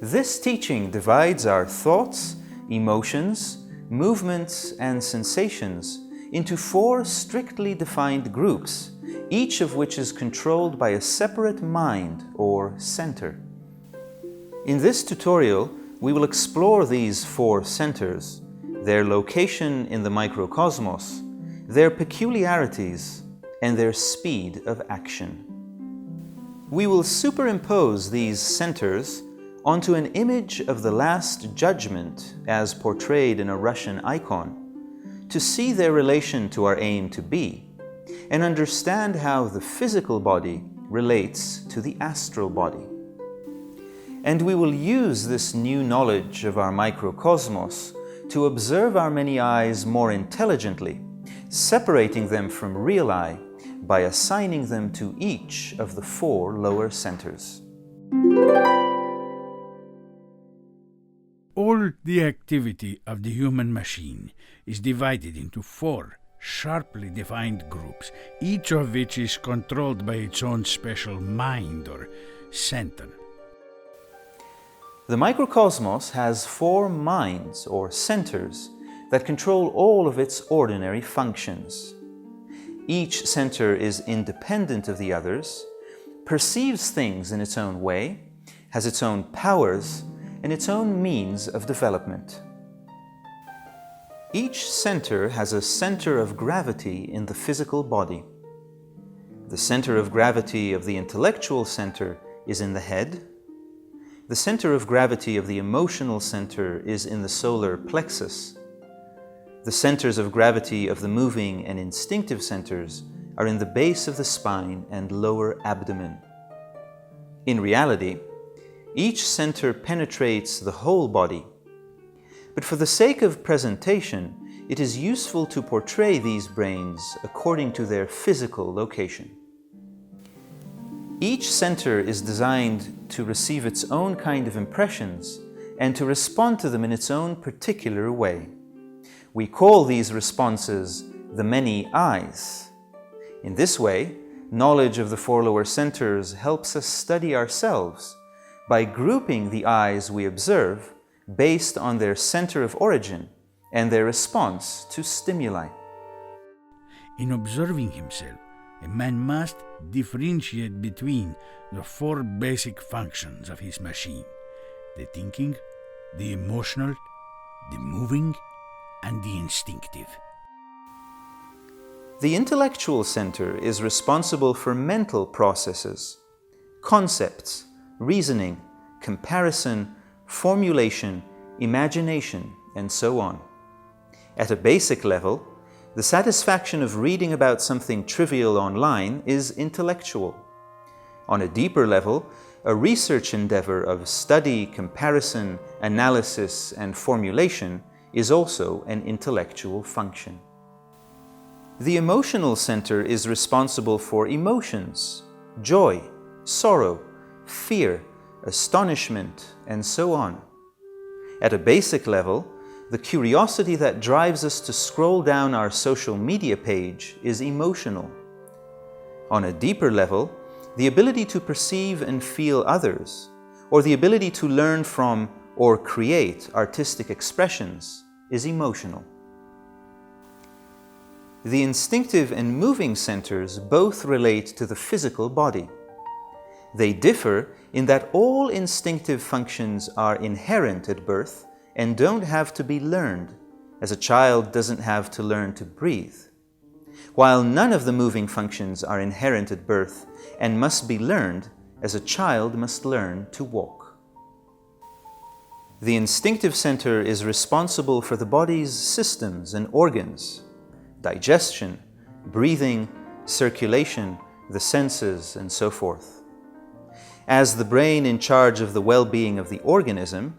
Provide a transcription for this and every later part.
This teaching divides our thoughts, emotions, movements, and sensations into 4 strictly defined groups, each of which is controlled by a separate mind or center. In this tutorial, we will explore these 4 centers, their location in the microcosmos, their peculiarities, and their speed of action. We will superimpose these centers onto an image of the Last Judgement as portrayed in a Russian icon, to see their relation to our aim to be, and understand how the physical body relates to the astral body. And we will use this new knowledge of our microcosmos to observe our many eyes more intelligently, separating them from real eye by assigning them to each of the 4 lower centers. All the activity of the human machine is divided into 4 sharply defined groups, each of which is controlled by its own special mind or center. The microcosmos has 4 minds or centers that control all of its ordinary functions. Each center is independent of the others, perceives things in its own way, has its own powers, and its own means of development. Each center has a center of gravity in the physical body. The center of gravity of the intellectual center is in the head. The center of gravity of the emotional center is in the solar plexus. The centers of gravity of the moving and instinctive centers are in the base of the spine and lower abdomen. In reality, each center penetrates the whole body, but for the sake of presentation, it is useful to portray these brains according to their physical location. Each center is designed to receive its own kind of impressions and to respond to them in its own particular way. We call these responses the many eyes. In this way, knowledge of the 4 lower centers helps us study ourselves by grouping the eyes we observe based on their center of origin and their response to stimuli. In observing himself, a man must differentiate between the 4 basic functions of his machine: the thinking, the emotional, the moving, and the instinctive. The intellectual center is responsible for mental processes, concepts, reasoning, comparison, formulation, imagination, and so on. At a basic level, the satisfaction of reading about something trivial online is intellectual. On a deeper level, a research endeavor of study, comparison, analysis, and formulation is also an intellectual function. The emotional center is responsible for emotions, joy, sorrow, fear, astonishment, and so on. At a basic level, the curiosity that drives us to scroll down our social media page is emotional. On a deeper level, the ability to perceive and feel others, or the ability to learn from or create artistic expressions, is emotional. The instinctive and moving centers both relate to the physical body. They differ in that all instinctive functions are inherent at birth and don't have to be learned, as a child doesn't have to learn to breathe, while none of the moving functions are inherent at birth and must be learned, as a child must learn to walk. The instinctive center is responsible for the body's systems and organs, digestion, breathing, circulation, the senses, and so forth. As the brain in charge of the well-being of the organism,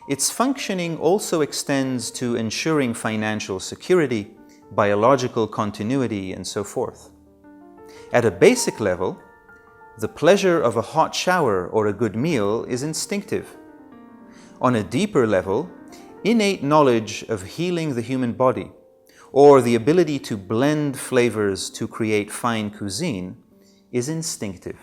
its functioning also extends to ensuring financial security, biological continuity, and so forth. At a basic level, the pleasure of a hot shower or a good meal is instinctive. On a deeper level, innate knowledge of healing the human body, or the ability to blend flavors to create fine cuisine, is instinctive.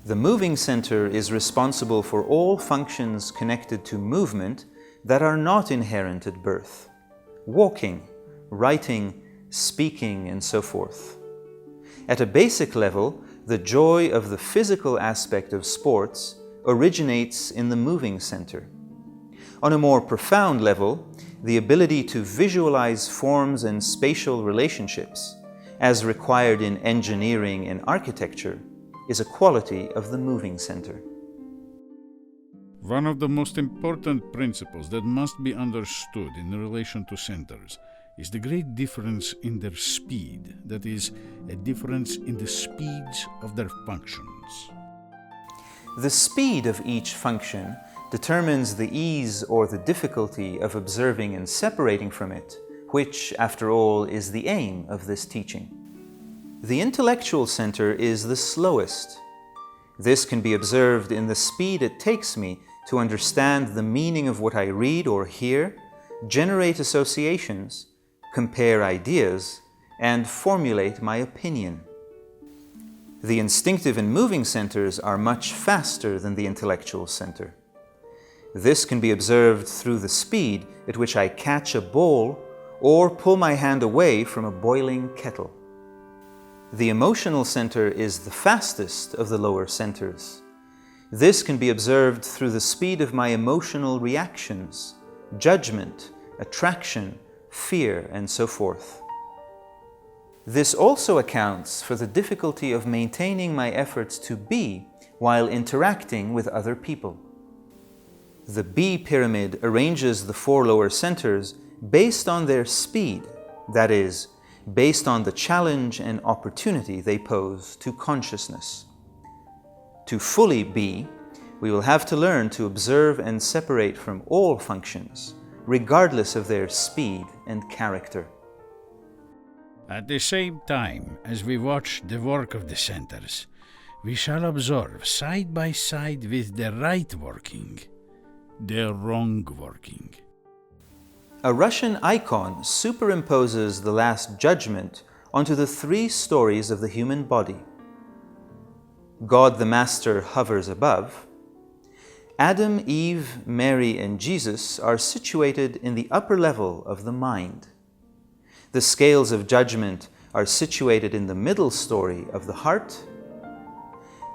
The moving center is responsible for all functions connected to movement that are not inherent at birth: walking, writing, speaking, and so forth. At a basic level, the joy of the physical aspect of sports originates in the moving center. On a more profound level, the ability to visualize forms and spatial relationships, as required in engineering and architecture, is a quality of the moving center. One of the most important principles that must be understood in relation to centers is the great difference in their speed, that is, a difference in the speeds of their functions. The speed of each function determines the ease or the difficulty of observing and separating from it, which, after all, is the aim of this teaching. The intellectual center is the slowest. This can be observed in the speed it takes me to understand the meaning of what I read or hear, generate associations, compare ideas, and formulate my opinion. The instinctive and moving centers are much faster than the intellectual center. This can be observed through the speed at which I catch a ball or pull my hand away from a boiling kettle. The emotional center is the fastest of the lower centers. This can be observed through the speed of my emotional reactions, judgment, attraction, fear, and so forth. This also accounts for the difficulty of maintaining my efforts to be while interacting with other people. The B pyramid arranges the four lower centers based on their speed, that is, based on the challenge and opportunity they pose to consciousness. To fully be, we will have to learn to observe and separate from all functions, regardless of their speed and character. At the same time as we watch the work of the centers, we shall observe side by side with the right working, the wrong working. A Russian icon superimposes the Last Judgement onto the three stories of the human body. God the Master hovers above. Adam, Eve, Mary, and Jesus are situated in the upper level of the mind. The scales of judgment are situated in the middle story of the heart.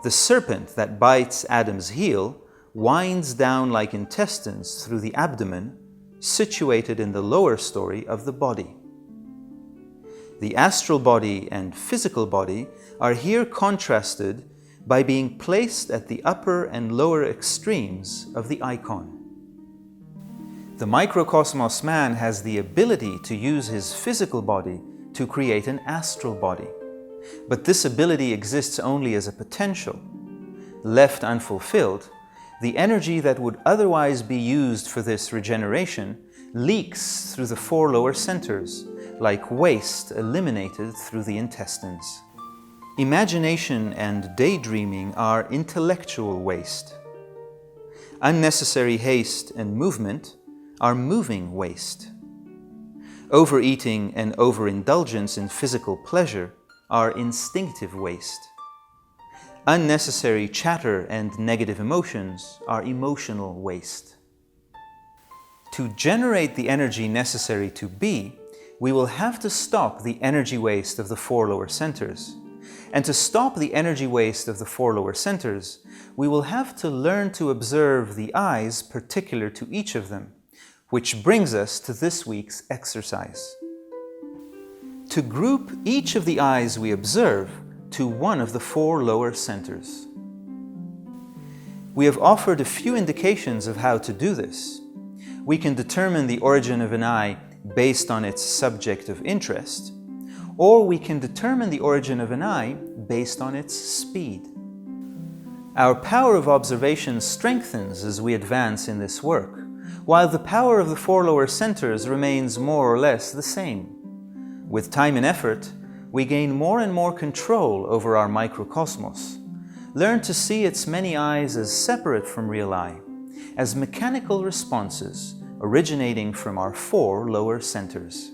The serpent that bites Adam's heel winds down like intestines through the abdomen, situated in the lower story of the body. The astral body and physical body are here contrasted by being placed at the upper and lower extremes of the icon. The microcosmos man has the ability to use his physical body to create an astral body, but this ability exists only as a potential. Left unfulfilled, the energy that would otherwise be used for this regeneration leaks through the four lower centers, like waste eliminated through the intestines. Imagination and daydreaming are intellectual waste. Unnecessary haste and movement are moving waste. Overeating and overindulgence in physical pleasure are instinctive waste. Unnecessary chatter and negative emotions are emotional waste. To generate the energy necessary to be, we will have to stop the energy waste of the four lower centers. And to stop the energy waste of the four lower centers, we will have to learn to observe the eyes particular to each of them, which brings us to this week's exercise. To group each of the eyes we observe to one of the four lower centers. We have offered a few indications of how to do this. We can determine the origin of an eye based on its subject of interest, or we can determine the origin of an eye based on its speed. Our power of observation strengthens as we advance in this work, while the power of the four lower centers remains more or less the same. With time and effort, we gain more and more control over our microcosmos, learn to see its many eyes as separate from real eye, as mechanical responses originating from our four lower centers.